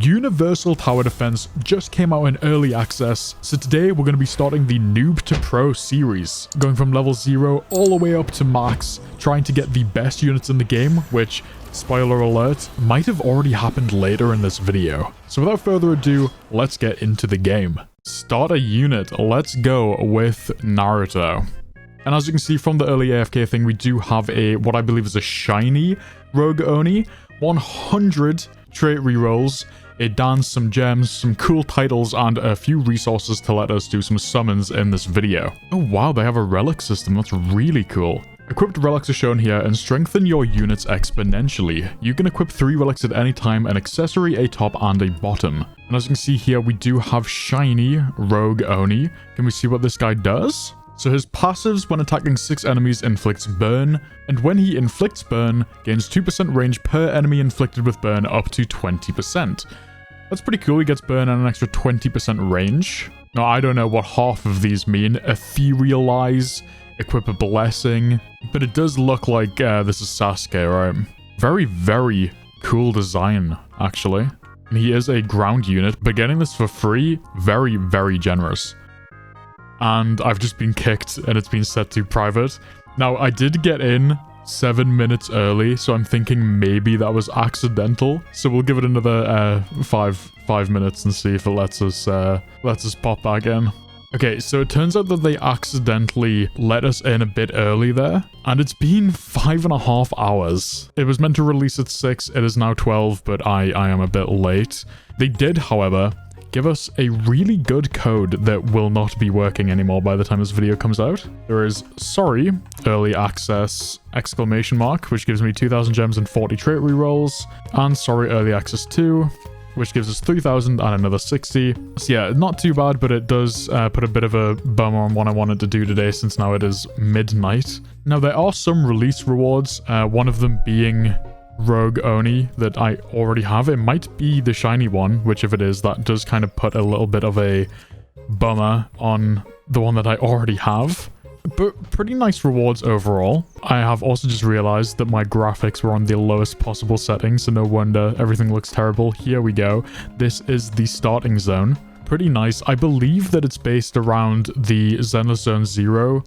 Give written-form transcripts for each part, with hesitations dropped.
Universal Tower Defense just came out in early access, so today we're going to be starting the Noob to Pro series, going from level 0 all the way up to max, trying to get the best units in the game, which, spoiler alert, might have already happened later in this video. So without further ado, let's get into the game. Start a unit, let's go with Naruto. And as you can see from the early AFK thing, we do have what I believe is a shiny Rogue Oni, 100 trait rerolls, a dance, some gems, some cool titles, and a few resources to let us do some summons in this video. Oh wow, they have a relic system, that's really cool. Equipped relics are shown here and strengthen your units exponentially. You can equip 3 relics at any time, an accessory, a top, and a bottom. And as you can see here, we do have shiny Rogue Oni. Can we see what this guy does? So his passives when attacking 6 enemies inflicts burn, and when he inflicts burn, gains 2% range per enemy inflicted with burn up to 20%. That's pretty cool, he gets burn and an extra 20% range. Now I don't know what half of these mean, etherealize, equip a blessing, but it does look like this is Sasuke, right? Very, very cool design, actually. And he is a ground unit, but getting this for free, very, very generous. And I've just been kicked and it's been set to private. Now, I did get in 7 minutes early, so I'm thinking maybe that was accidental. So we'll give it another five minutes and see if it lets us pop back in. Okay, so it turns out that they accidentally let us in a bit early there, and it's been 5.5 hours. It was meant to release at 6, it is now 12, but I am a bit late. They did, however, give us a really good code that will not be working anymore by the time this video comes out. There is sorry, early access, ! Which gives me 2,000 gems and 40 trait rerolls, and sorry, early access 2, which gives us 3,000 and another 60. So yeah, not too bad, but it does put a bit of a bummer on what I wanted to do today since now it is midnight. Now there are some release rewards, one of them being Rogue Oni that I already have. It might be the shiny one, which if it is, that does kind of put a little bit of a bummer on the one that I already have. But pretty nice rewards overall. I have also just realized that my graphics were on the lowest possible setting, so no wonder everything looks terrible. Here we go. This is the starting zone. Pretty nice. I believe that it's based around the Zenless Zone Zero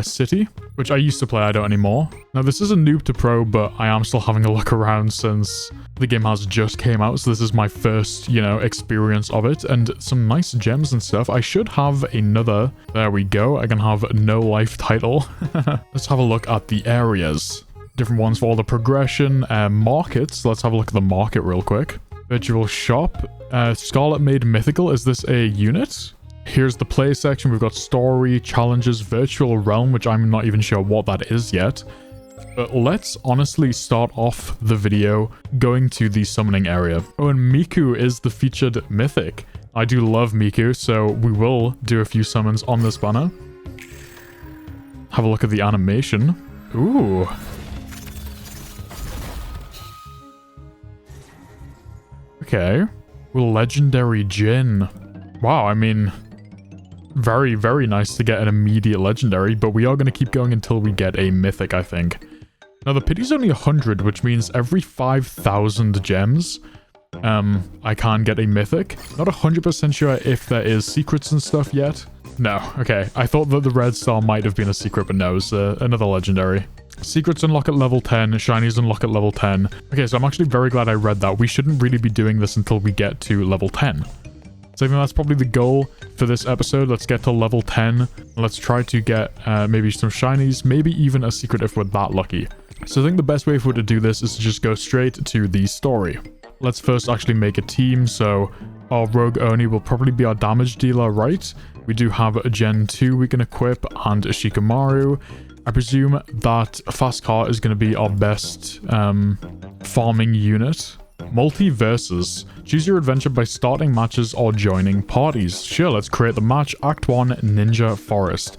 city, which I used to play, I don't anymore. Now this is a noob to pro, but I am still having a look around since the game has just came out, so this is my first, experience of it, and some nice gems and stuff. I should have another, there we go, I can have no life title. Let's have a look at the areas. Different ones for all the progression, markets, let's have a look at the market real quick. Virtual shop, Scarlet Made Mythical, is this a unit? Here's the play section. We've got story, challenges, virtual realm, which I'm not even sure what that is yet. But let's honestly start off the video going to the summoning area. Oh, and Miku is the featured mythic. I do love Miku, so we will do a few summons on this banner. Have a look at the animation. Ooh. Okay. Legendary Jin. Wow, I mean, very, very nice to get an immediate legendary, but we are going to keep going until we get a mythic, I think. Now, the pity's only 100, which means every 5,000 gems, I can get a mythic. Not 100% sure if there is secrets and stuff yet. No, okay. I thought that the red star might have been a secret, but no, it's another legendary. Secrets unlock at level 10, shinies unlock at level 10. Okay, so I'm actually very glad I read that. We shouldn't really be doing this until we get to level 10. So I think that's probably the goal for this episode. Let's get to level 10. Let's try to get maybe some shinies, maybe even a secret if we're that lucky. So I think the best way for to do this is to just go straight to the story. Let's first actually make a team. So our Rogue Oni will probably be our damage dealer, right? We do have a Gen 2 we can equip and a Shikamaru. I presume that Fast Car is going to be our best farming unit. Multiverses. Choose your adventure by starting matches or joining parties. Sure, let's create the match. Act 1, Ninja Forest.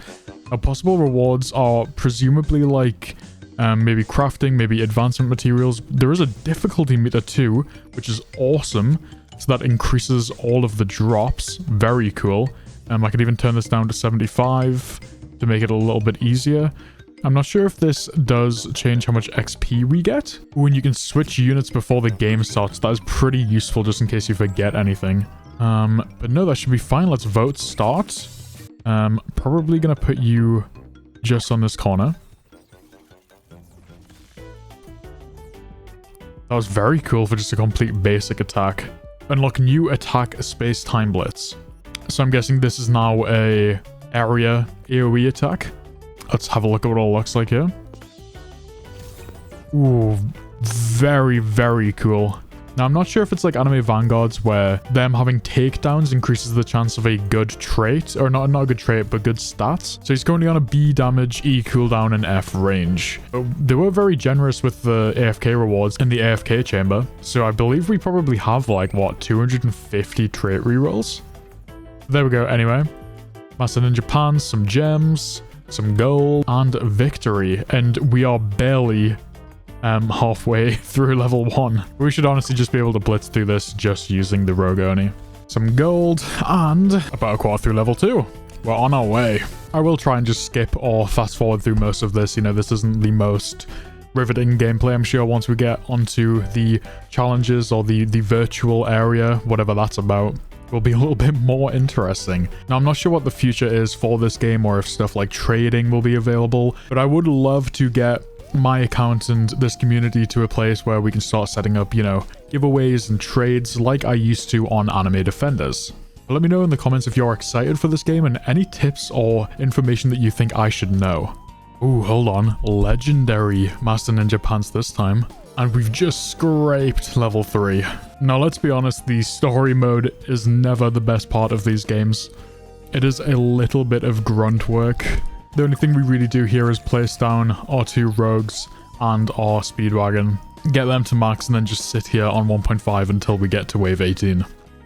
Our possible rewards are presumably like maybe crafting, maybe advancement materials. There is a difficulty meter too, which is awesome. So that increases all of the drops. Very cool. I could even turn this down to 75 to make it a little bit easier. I'm not sure if this does change how much XP we get. When you can switch units before the game starts, that is pretty useful just in case you forget anything. But no, that should be fine. Let's vote start. Probably gonna put you just on this corner. That was very cool for just a complete basic attack. Unlock new attack space-time blitz. So I'm guessing this is now a area AoE attack. Let's have a look at what it all looks like here. Ooh, very, very cool. Now, I'm not sure if it's like anime Vanguards where them having takedowns increases the chance of a good trait, or not a good trait, but good stats. So he's currently on a B damage, E cooldown, and F range. They were very generous with the AFK rewards in the AFK chamber. So I believe we probably have like, what, 250 trait rerolls? There we go. Anyway, Master Ninja Pants, some gems, some gold, and victory. And we are barely halfway through level 1. We should honestly just be able to blitz through this just using the rogue Oni. Some gold, and about a quarter through level 2. We're on our way. I will try and just skip or fast forward through most of this. You know, this isn't the most riveting gameplay. I'm sure once we get onto the challenges or the virtual area, whatever that's about, will be a little bit more interesting. Now, I'm not sure what the future is for this game or if stuff like trading will be available, but I would love to get my account and this community to a place where we can start setting up, you know, giveaways and trades like I used to on Anime Defenders. But let me know in the comments if you're excited for this game and any tips or information that you think I should know. Ooh, hold on. Legendary Master Ninja Pants this time. And we've just scraped level 3. Now, let's be honest, the story mode is never the best part of these games. It is a little bit of grunt work. The only thing we really do here is place down our 2 rogues and our speedwagon, get them to max, and then just sit here on 1.5 until we get to wave 18.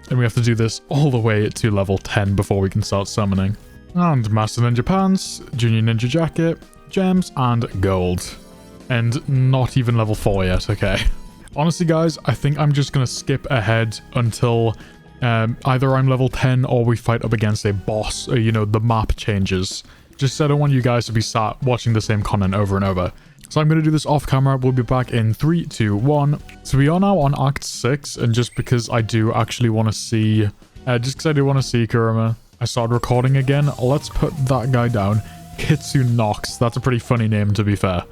And we have to do this all the way to level 10 before we can start summoning. And Master Ninja Pants, Junior Ninja Jacket, gems, and gold. And not even level 4 yet, okay. Honestly, guys, I think I'm just gonna skip ahead until either I'm level 10 or we fight up against a boss, or, you know, the map changes. Just I don't want you guys to be sat watching the same content over and over. So I'm going to do this off camera. We'll be back in 3, 2, 1. So we are now on Act 6. And just because I do actually want to see... Kurama, I started recording again. Let's put that guy down. Kitsu Nox. That's a pretty funny name, to be fair.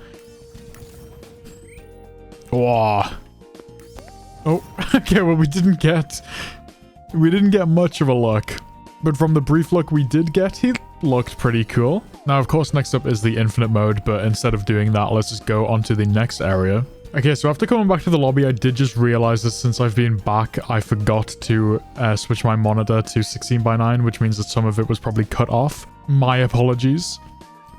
Wow. Oh, okay, well, we didn't get much of a look. But from the brief look we did get, he looked pretty cool. Now, of course, next up is the infinite mode, but instead of doing that, let's just go on to the next area. Okay, so after coming back to the lobby, I did just realize that since I've been back, I forgot to switch my monitor to 16:9, which means that some of it was probably cut off. My apologies.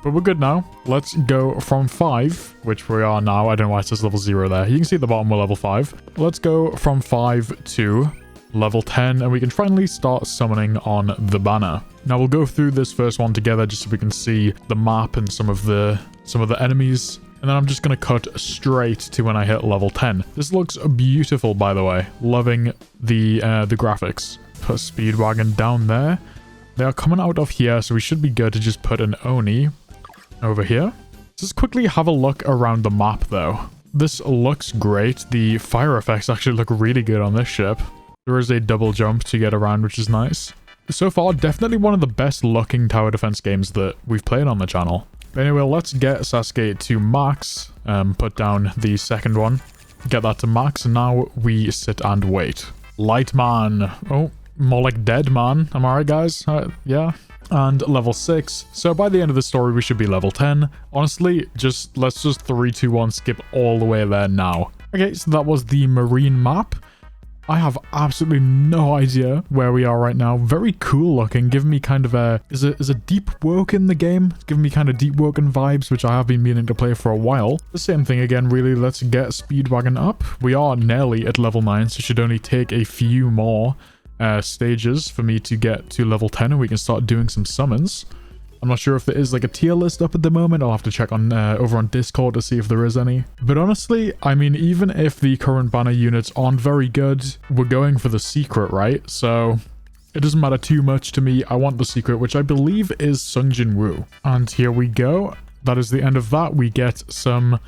But we're good now. Let's go from 5, which we are now. I don't know why it says level 0 there. You can see at the bottom we're level 5. Let's go from 5 to level 10, and we can finally start summoning on the banner. Now we'll go through this first one together just so we can see the map and some of the enemies, and then I'm just gonna cut straight to when I hit level 10. This looks beautiful, by the way. Loving the graphics. Put Speedwagon down there. They are coming out of here, so we should be good to just put an Oni over here. Just quickly have a look around the map, though. This looks great. The fire effects actually look really good on this ship. There is a double jump to get around, which is nice. So far, definitely one of the best looking tower defense games that we've played on the channel. But anyway, let's get Sasuke to max. Put down the second one. Get that to max, and now we sit and wait. Light man. Oh, more like dead man. Am I right, guys? Yeah. And level 6. So by the end of the story, we should be level 10. Honestly, let's just 3, 2, 1 skip all the way there now. Okay, so that was the marine map. I have absolutely no idea where we are right now. Very cool looking, giving me kind of a... Is a Deep Woke in the game? It's giving me kind of Deep Woken vibes, which I have been meaning to play for a while. The same thing again, really. Let's get Speedwagon up. We are nearly at level 9, so it should only take a few more stages for me to get to level 10, and we can start doing some summons. I'm not sure if there is like a tier list up at the moment. I'll have to check on over on Discord to see if there is any. But honestly, I mean, even if the current banner units aren't very good, we're going for the secret, right? So it doesn't matter too much to me. I want the secret, which I believe is Sung Jin Woo. And here we go. that is the end of that. We get some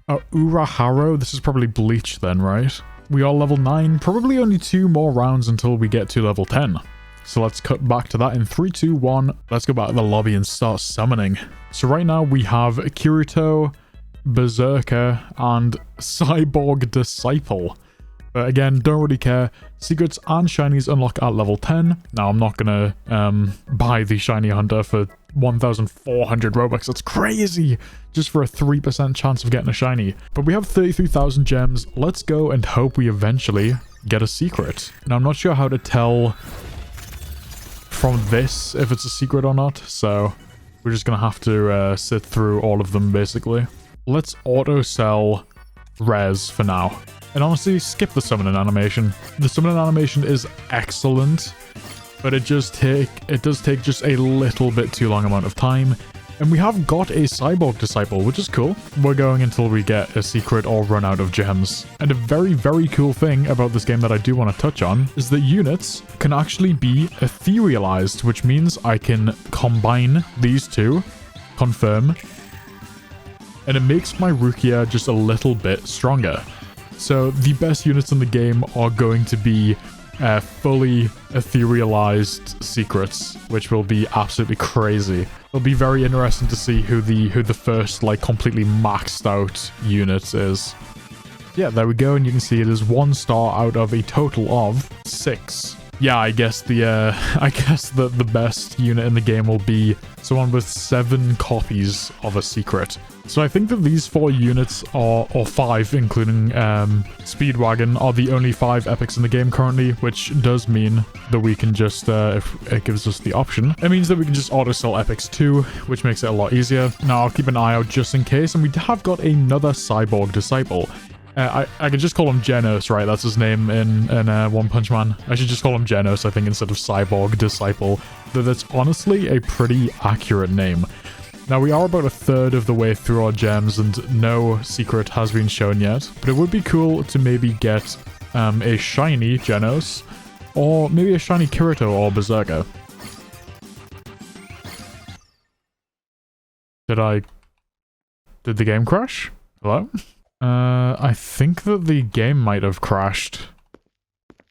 Uraharo. This is probably Bleach then, right? We are level 9. Probably only 2 more rounds until we get to level 10. So let's cut back to that in 3, 2, 1. Let's go back to the lobby and start summoning. So right now we have Kirito, Berserker, and Cyborg Disciple. But again, don't really care. Secrets and shinies unlock at level 10. Now, I'm not gonna buy the shiny hunter for 1,400 Robux. That's crazy! Just for a 3% chance of getting a shiny. But we have 33,000 gems. Let's go and hope we eventually get a secret. Now, I'm not sure how to tell from this if it's a secret or not. So, we're just gonna have to sit through all of them, basically. Let's auto-sell rares for now. And honestly, skip the summoning animation. The summoning animation is excellent, but it does take just a little bit too long amount of time. And we have got a Cyborg Disciple, which is cool. We're going until we get a secret or run out of gems. And a very, very cool thing about this game that I do want to touch on is that units can actually be etherealized, which means I can combine these two, confirm, and it makes my Rukia just a little bit stronger. So the best units in the game are going to be fully etherealized secrets, which will be absolutely crazy. It'll be very interesting to see who the first like completely maxed out unit is. Yeah, there we go, and you can see it is 1 star out of a total of 6. Yeah, I guess the best unit in the game will be someone with 7 copies of a secret. So I think that these 4 units or 5, including Speedwagon, are the only 5 epics in the game currently, which does mean that we can just, if it gives us the option, it means that we can just auto-sell epics too, which makes it a lot easier. Now, I'll keep an eye out just in case, and we have got another Cyborg Disciple. I could just call him Genos, right? That's his name in One Punch Man. I should just call him Genos, I think, instead of Cyborg Disciple. Though that's honestly a pretty accurate name. Now, we are about a third of the way through our gems, and no secret has been shown yet. But it would be cool to maybe get a shiny Genos, or maybe a shiny Kirito or Berserker. Did the game crash? Hello? I think that the game might have crashed.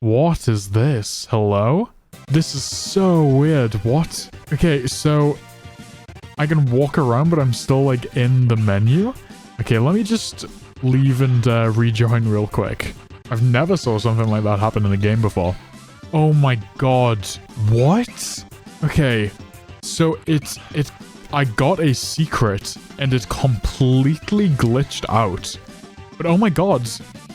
What is this? Hello? This is so weird. What? Okay, so I can walk around, but I'm still, like, in the menu? Okay, let me just leave and rejoin real quick. I've never saw something like that happen in the game before. Oh my god. What? Okay, so I got a secret, and it completely glitched out. But oh my god,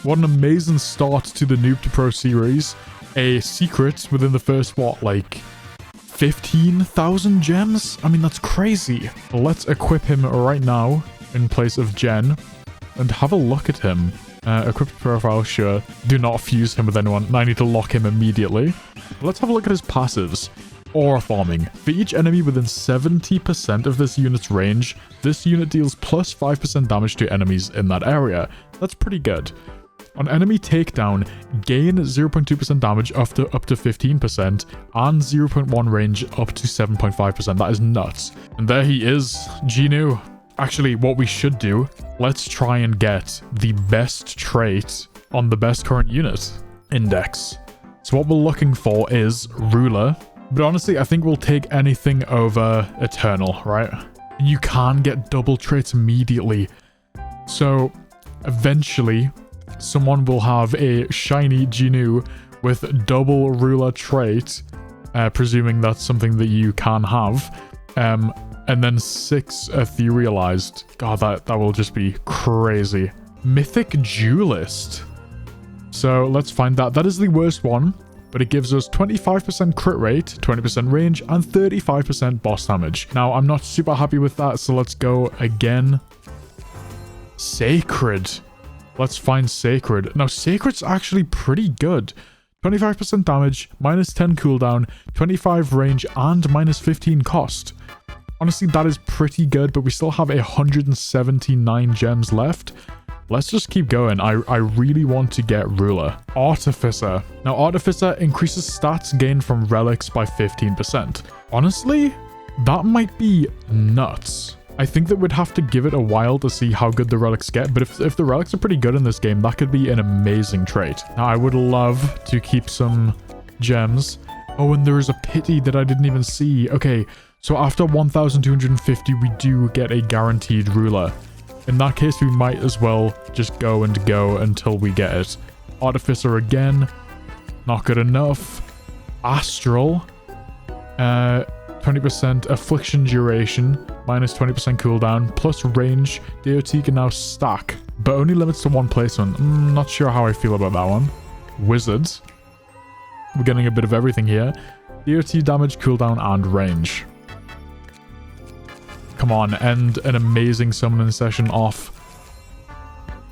what an amazing start to the Noob to Pro series. A secret within the first, what, like 15,000 gems? I mean, that's crazy. Let's equip him right now in place of Jen and have a look at him. Equip profile, sure. Do not fuse him with anyone. I need to lock him immediately. Let's have a look at his passives. Aura farming. For each enemy within 70% of this unit's range, this unit deals plus 5% damage to enemies in that area. That's pretty good. On enemy takedown, gain 0.2% damage up to 15% and 0.1 range up to 7.5%. That is nuts. And there he is, Genu. Actually, what we should do, let's try and get the best trait on the best current unit index. So what we're looking for is Ruler. But honestly, I think we'll take anything over Eternal, right? You can get double traits immediately. So eventually, someone will have a shiny Genu with double Ruler trait, presuming that's something that you can have. And then 6 etherealized. God, that will just be crazy. Mythic Duelist. So let's find that. That is the worst one, but it gives us 25% crit rate, 20% range, and 35% boss damage. Now, I'm not super happy with that, so let's go again. Sacred. Let's find Sacred. Now, Sacred's actually pretty good. 25% damage, minus 10 cooldown, 25 range, and minus 15 cost. Honestly, that is pretty good, but we still have 179 gems left. Let's just keep going. I really want to get Ruler. Artificer. Now, Artificer increases stats gained from relics by 15%. Honestly, that might be nuts. I think that we'd have to give it a while to see how good the relics get, but if the relics are pretty good in this game, that could be an amazing trait. Now, I would love to keep some gems. Oh, and there is a pity that I didn't even see. Okay, so after 1,250, we do get a guaranteed ruler. In that case, we might as well just go and go until we get it. Artificer again. Not good enough. Astral. 20% affliction duration. Minus 20% cooldown. Plus range. DOT can now stack. But only limits to one placement. Not sure how I feel about that one. Wizards. We're getting a bit of everything here. DOT damage, cooldown, and range. Come on, end an amazing summoning session off.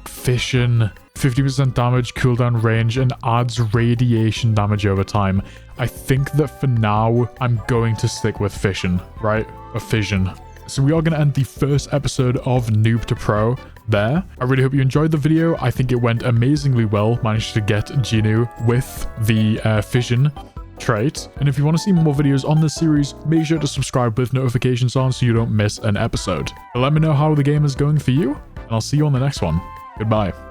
Fission. 50% damage, cooldown, range, and adds radiation damage over time. I think that for now, I'm going to stick with Fission, right? Or Fission. So we are going to end the first episode of Noob to Pro there. I really hope you enjoyed the video. I think it went amazingly well. Managed to get Genu with the Fission trait. And if you want to see more videos on this series, make sure to subscribe with notifications on so you don't miss an episode. But let me know how the game is going for you, and I'll see you on the next one. Goodbye.